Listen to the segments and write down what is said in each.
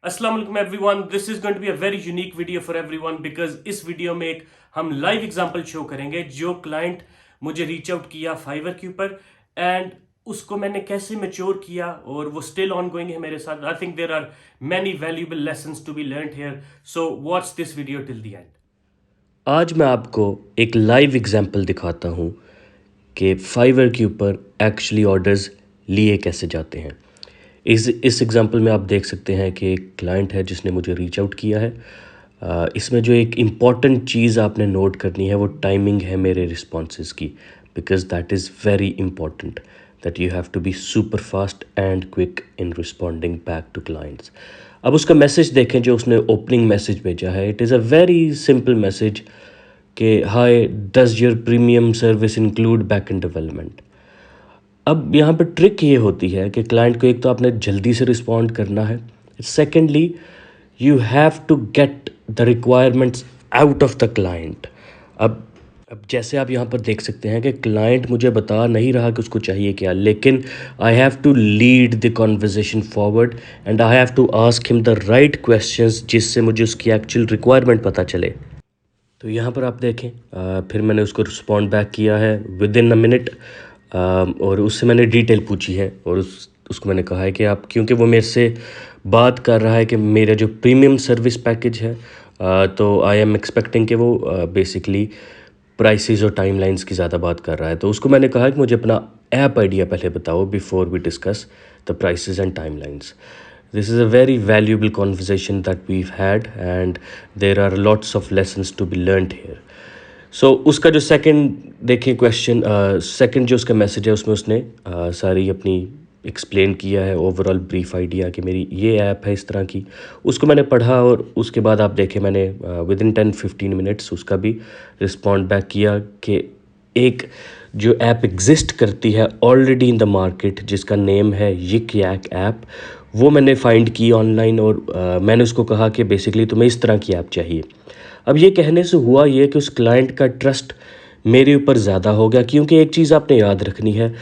अस्सलाम वालेकुम everyone, this is going to be a very unique video for everyone because इस video में एक हम लाइव एग्जांपल शो करेंगे जो क्लाइंट मुझे रीच आउट किया फाइवर के ऊपर एंड उसको मैंने कैसे मैच्योर किया और वो स्टिल ऑन गोइंग है मेरे साथ। I think there are many valuable lessons to be learned here, so watch this video till the end. आज मैं आपको एक लाइव एग्जांपल दिखाता हूँ कि फाइवर के ऊपर एक्चुअली ऑर्डर्स लिए कैसे जाते हैं। इस एग्जांपल में आप देख सकते हैं कि एक क्लाइंट है जिसने मुझे रीच आउट किया है। इसमें जो एक इम्पॉर्टेंट चीज़ आपने नोट करनी है वो टाइमिंग है मेरे रिस्पॉन्सेज की, because that is very important that you have to be super fast and quick in responding back to clients. अब उसका मैसेज देखें जो उसने ओपनिंग मैसेज भेजा है। It is a very simple message कि hi, does your premium service include back end development. अब यहाँ पे ट्रिक ये होती है कि क्लाइंट को एक तो आपने जल्दी से रिस्पॉन्ड करना है, secondly you have to get the requirements out of the client. अब जैसे आप यहाँ पर देख सकते हैं कि क्लाइंट मुझे बता नहीं रहा कि उसको चाहिए क्या, लेकिन I have to lead the conversation forward and I have to ask him the right questions जिससे मुझे उसकी एक्चुअल रिक्वायरमेंट पता चले। तो यहाँ पर आप देखें, फिर मैंने उसको रिस्पॉन्ड बैक किया है विद इन अ मिनट और उससे मैंने डिटेल पूछी है और उसको मैंने कहा है कि आप, क्योंकि वो मेरे से बात कर रहा है कि मेरा जो प्रीमियम सर्विस पैकेज है, तो आई एम एक्सपेक्टिंग कि वो बेसिकली प्राइसेस और टाइमलाइंस की ज़्यादा बात कर रहा है। तो उसको मैंने कहा कि मुझे अपना ऐप आइडिया पहले बताओ before we discuss the prices and timelines. This is a very valuable conversation that we've had and there are lots of lessons to be learned here. So उसका जो सेकंड देखें क्वेश्चन, सेकंड जो उसका message है उसमें उसने सारी अपनी एक्सप्लेन किया है ओवरऑल ब्रीफ आइडिया कि मेरी ये ऐप है इस तरह की। उसको मैंने पढ़ा और उसके बाद आप देखें मैंने विद इन 10-15 मिनट्स उसका भी रिस्पॉन्ड बैक किया कि एक जो ऐप एग्जिस्ट करती है ऑलरेडी इन द मार्केट जिसका नेम है यिक यैक ऐप, वो मैंने फाइंड की ऑनलाइन और मैंने उसको कहा कि बेसिकली तुम्हें इस तरह की ऐप चाहिए। अब ये कहने से हुआ ये कि उस क्लाइंट का ट्रस्ट मेरे ऊपर ज़्यादा हो गया, क्योंकि एक चीज़ आपने याद रखनी है,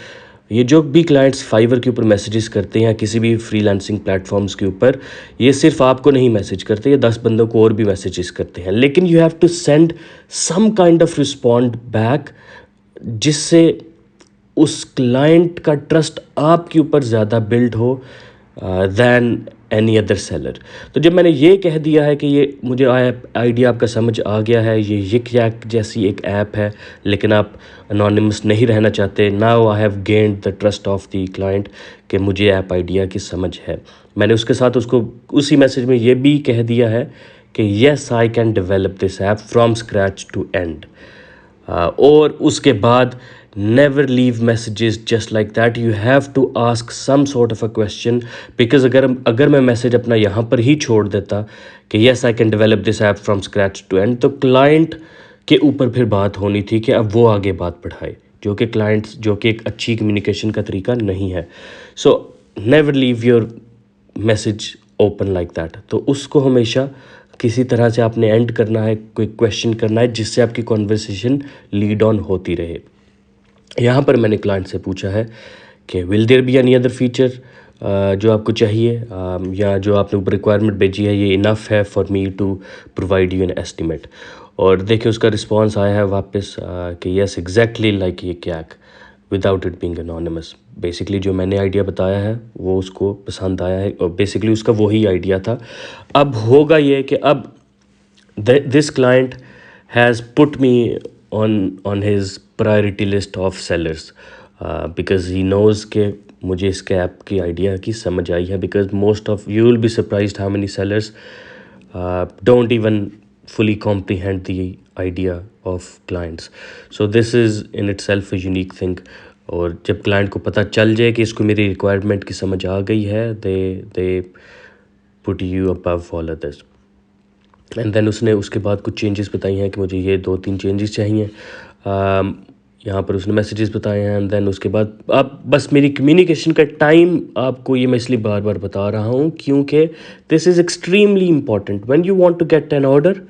ये जो भी क्लाइंट्स फाइवर के ऊपर मैसेजेस करते हैं किसी भी फ्रीलांसिंग प्लेटफॉर्म्स के ऊपर, ये सिर्फ आपको नहीं मैसेज करते, ये 10 बंदों को और भी मैसेजेस करते हैं, लेकिन you have to send some kind of respond back जिससे उस क्लाइंट का ट्रस्ट आपके ऊपर ज़्यादा बिल्ड हो दैन एनी अदर सेलर। तो जब मैंने ये कह दिया है कि ये मुझे आइडिया आपका समझ आ गया है, ये यिक यैक जैसी एक ऐप है लेकिन आप अनोनिमस नहीं रहना चाहते, now I have gained the trust of the client कि मुझे ऐप आइडिया की समझ है। मैंने उसके साथ उसको उसी मैसेज में ये भी कह दिया है कि yes I can develop this app from scratch to end. और उसके बाद never leave messages just like that, you have to ask some sort of a question because अगर मैं मैसेज अपना यहाँ पर ही छोड़ देता कि yes I can develop this app from scratch to end, तो क्लाइंट के ऊपर फिर बात होनी थी कि अब वो आगे बात बढ़ाए, जो कि क्लाइंट्स जो कि एक अच्छी कम्युनिकेशन का तरीका नहीं है। सो never leave your message open like that। तो उसको हमेशा किसी तरह से आपने एंड करना है, कोई क्वेश्चन करना है जिससे आपकी कॉन्वर्सेशन लीड ऑन होती रहे। यहाँ पर मैंने क्लाइंट से पूछा है कि will there be any other feature जो आपको चाहिए, या जो आपने ऊपर रिक्वायरमेंट भेजी है ये इनफ है for me to provide you an estimate. और देखिए उसका रिस्पांस आया है वापस कि यस एग्जैक्टली लाइक ये कैक without it being anonymous. Basically जो मैंने आइडिया बताया है वो उसको पसंद आया है और बेसिकली उसका वही आइडिया था। अब होगा ये कि अब this client has put me on his priority list of sellers because he knows कि मुझे इसके ऐप की आइडिया की समझ आई है, because most of you will be surprised how many sellers don't even fully comprehend the idea of clients. So this is in itself a unique thing। और जब client को पता चल जाए कि इसको मेरी रिक्वायरमेंट की समझ आ गई है, they put you above all others। And then उसने उसके बाद कुछ चेंजेस बताई हैं कि मुझे ये 2-3 चेंजेस चाहिए। यहाँ पर उसने मैसेजेस बताए हैं एंड देन उसके बाद आप बस मेरी कम्युनिकेशन का टाइम आपको ये मैं इसलिए बार बार बता रहा हूँ क्योंकि this is extremely important. When you want to get an order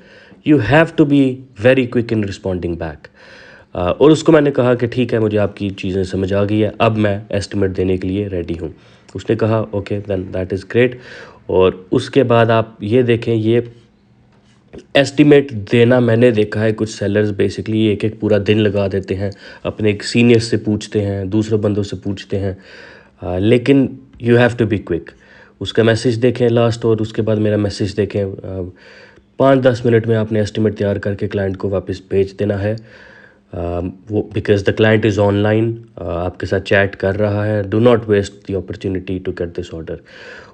you have to be very quick in responding back. और उसको मैंने कहा कि ठीक है मुझे आपकी चीज़ें समझ आ गई है, अब मैं एस्टिमेट देने के लिए रेडी हूँ। उसने कहा okay then that is great. और उसके बाद आप ये देखें, ये एस्टिमेट देना मैंने देखा है कुछ सेलर्स बेसिकली एक एक पूरा दिन लगा देते हैं, अपने एक सीनियर से पूछते हैं, दूसरे बंदों से पूछते हैं, लेकिन you have to be quick. उसका मैसेज देखें लास्ट और उसके बाद मेरा मैसेज देखें, 5-10 मिनट में आपने एस्टिमेट तैयार करके क्लाइंट को वापस भेज देना है। वो because the client is online, आपके साथ चैट कर रहा है, do not waste the opportunity to get this order.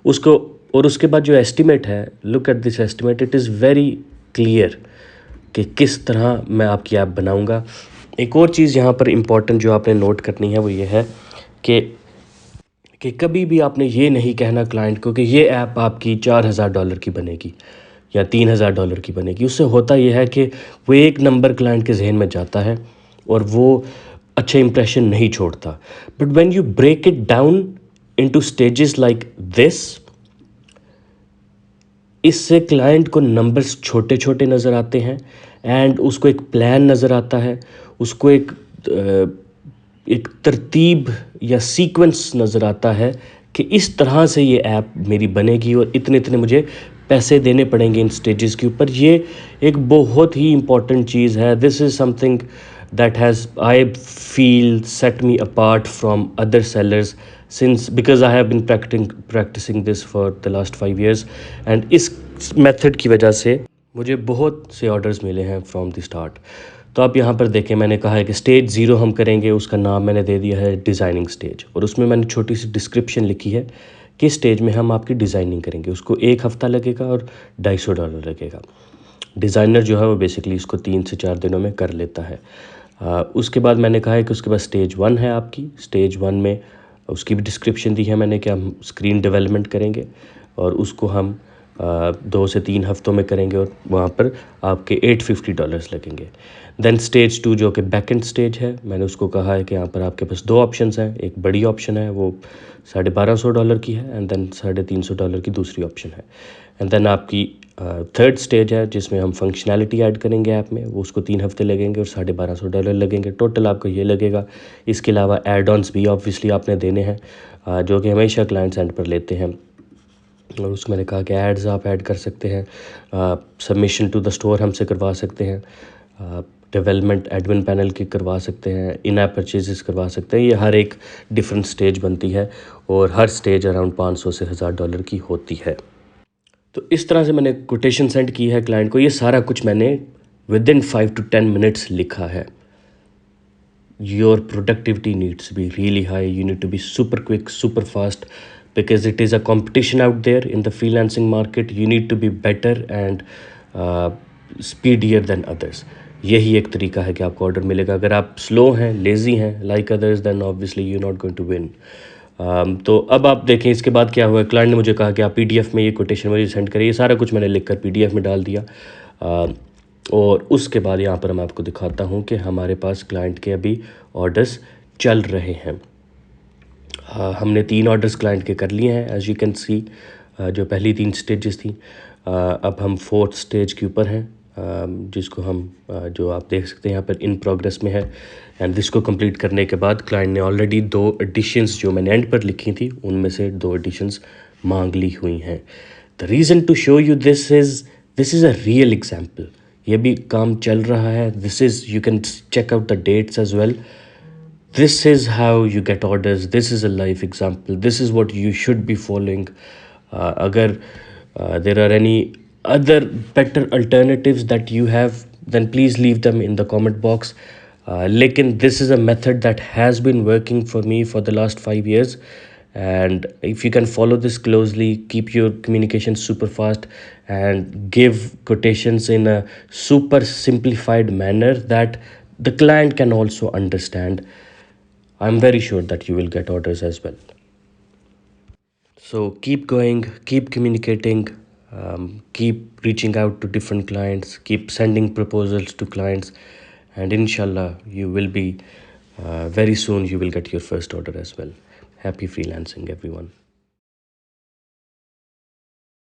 उसको और उसके बाद जो एस्टिमेट है, look at this estimate, it is very clear कि किस तरह मैं आपकी ऐप बनाऊंगा। एक और चीज़ यहाँ पर इम्पॉर्टेंट जो आपने नोट करनी है वो ये है कि कभी भी आपने ये नहीं कहना क्लाइंट को कि ये ऐप आपकी $4000 की बनेगी या $3000 की बनेगी। उससे होता यह है कि वो एक नंबर क्लाइंट के जहन में जाता है और वो अच्छे इंप्रेशन नहीं छोड़ता। But when you break it down into stages like this, इससे क्लाइंट को नंबर्स छोटे छोटे नज़र आते हैं एंड उसको एक प्लान नज़र आता है, उसको एक तरतीब या सीक्वेंस नज़र आता है कि इस तरह से ये ऐप मेरी बनेगी और इतने इतने मुझे पैसे देने पड़ेंगे इन स्टेजेस के ऊपर। ये एक बहुत ही इम्पॉर्टेंट चीज़ है। This is something that has, I feel, set me apart from other sellers since, because I have been practicing this for the last 5 years, and इस मेथड की वजह से मुझे बहुत से ऑर्डर्स मिले हैं फ्रॉम द स्टार्ट। तो आप यहाँ पर देखें, मैंने कहा है कि स्टेज 0 हम करेंगे, उसका नाम मैंने दे दिया है डिज़ाइनिंग स्टेज, और उसमें मैंने छोटी सी डिस्क्रिप्शन लिखी है कि स्टेज में हम आपकी डिज़ाइनिंग करेंगे। उसको 1 हफ़्ता लगेगा और $250 लगेगा। डिज़ाइनर जो है वो बेसिकली इसको 3 से 4 दिनों में कर लेता है। उसके बाद मैंने कहा है कि उसके बाद स्टेज 1 है आपकी। स्टेज 1 में उसकी भी डिस्क्रिप्शन दी है मैंने कि हम स्क्रीन डेवलपमेंट करेंगे और उसको हम 2 से 3 हफ्तों में करेंगे और वहाँ पर आपके $850 लगेंगे। देन स्टेज 2 जो कि बैकेंड स्टेज है, मैंने उसको कहा है कि यहाँ पर आपके पास 2 ऑप्शंस हैं। एक बड़ी ऑप्शन है वो $1250 की है, एंड देन $350 की दूसरी ऑप्शन है। एंड देन आपकी थर्ड स्टेज है जिसमें हम फंक्शनैलिटी ऐड करेंगे ऐप में, वो उसको 3 हफ्ते लगेंगे और $1250 लगेंगे। टोटल आपको ये लगेगा। इसके अलावा एड ऑन्स भी ऑब्वियसली आपने देने हैं, जो कि हमेशा क्लाइंट्स एंड पर लेते हैं। और उसमें मैंने कहा कि एड्स आप ऐड कर सकते हैं, सबमिशन टू द स्टोर हमसे करवा सकते हैं, डेवलपमेंट एडमिन पैनल की करवा सकते हैं, इन ऐप परचेजेस करवा सकते हैं। ये हर एक डिफरेंट स्टेज बनती है और हर स्टेज अराउंड $500 से $1000 की होती है। तो इस तरह से मैंने कोटेशन सेंड की है क्लाइंट को। ये सारा कुछ मैंने विद इन 5 to 10 मिनट्स लिखा है। Your productivity needs be really high, you need to be super quick, super fast, because it is a competition out there in the freelancing market. You need to be better and speedier than others. यही एक तरीका है कि आपको order मिलेगा। अगर आप slow हैं, लेज़ी हैं like others, then obviously you not going to win. तो अब आप देखें इसके बाद क्या हुआ। क्लाइंट ने मुझे कहा कि आप PDF में ये कोटेशन मुझे सेंड करिए। ये सारा कुछ मैंने लिख कर PDF में डाल दिया। और उसके बाद यहाँ पर मैं आपको दिखाता हूँ कि हमारे पास क्लाइंट के अभी ऑर्डर्स चल रहे हैं। हमने 3 ऑर्डर्स क्लाइंट के कर लिए हैं एज यू कैन सी, जो पहली 3 स्टेजेस थी। अब हम 4th स्टेज के ऊपर हैं, जिसको हम जो आप देख सकते हैं यहाँ पर इन प्रोग्रेस में है। एंड इसको कंप्लीट करने के बाद क्लाइंट ने ऑलरेडी 2 एडिशंस जो मैंने एंड पर लिखी थी उनमें से 2 एडिशंस मांग ली हुई हैं। The reason to show you this is a real example. ये भी काम चल रहा है। This is, you can check out the dates as well. This is how you get orders. This is a live example. This is what you should be following. Agar there are any other better alternatives that you have, then please leave them in the comment box. Lekin this is a method that has been working for me for the last 5 years. And if you can follow this closely, keep your communication super fast and give quotations in a super simplified manner that the client can also understand, I'm very sure that you will get orders as well. So keep going, keep communicating, keep reaching out to different clients, keep sending proposals to clients, and inshallah you will be very soon you will get your first order as well. Happy freelancing everyone.